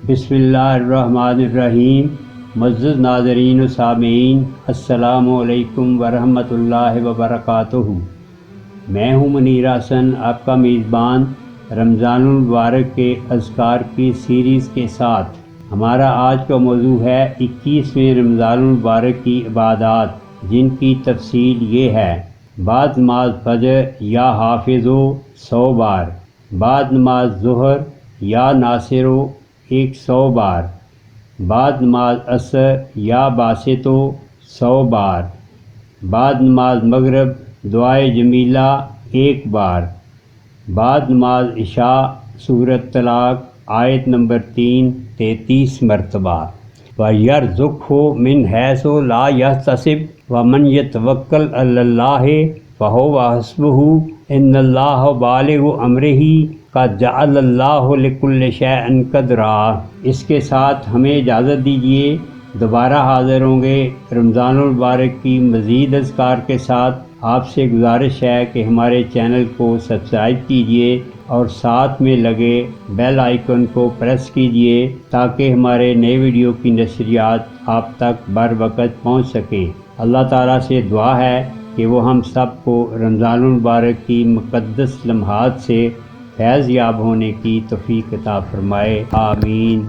بسم اللہ الرحمن الرحیم۔ معزز ناظرین و سامعین، السلام علیکم ورحمۃ اللہ وبرکاتہ۔ میں ہوں منیر حسن، آپ کا میزبان، رمضان المبارک کے اذکار کی سیریز کے ساتھ۔ ہمارا آج کا موضوع ہے 21ویں رمضان المبارک کی عبادات، جن کی تفصیل یہ ہے: بعد نماز فجر یا حافظو 100 بار، بعد نماز ظہر یا ناصرو 100 بار، بعد نماز عصر یا باسطو 100 بار، بعد نماز مغرب دعائے جمیلہ 1 بار، بعد نماز عشاء سورۃ طلاق آیت نمبر 3 33 مرتبہ۔ وَيَرْزُقْهُ مِنْ حَيْثُ لَا يَحْتَسِبُ وَمَنْ يَتَوَكَّلْ عَلَى اللَّهِ فَهُوَ حَسْبُهُ إِنَّ اللَّهَ بَالِغُ أَمْرِهِ قَدْ جَعَلَ اللَّهُ لِكُلِّ شَيْءٍ قَدْرًا۔ اس کے ساتھ ہمیں اجازت دیجیے، دوبارہ حاضر ہوں گے رمضان المبارک کی مزید اذکار کے ساتھ۔ آپ سے گزارش ہے کہ ہمارے چینل کو سبسکرائب کیجیے اور ساتھ میں لگے بیل آئیکن کو پریس کیجیے تاکہ ہمارے نئے ویڈیو کی نشریات آپ تک بر وقت پہنچ سکیں۔ اللہ تعالیٰ سے دعا ہے کہ وہ ہم سب کو رمضان المبارک کی مقدس لمحات سے فیض یاب ہونے کی توفیق عطا فرمائے، آمین۔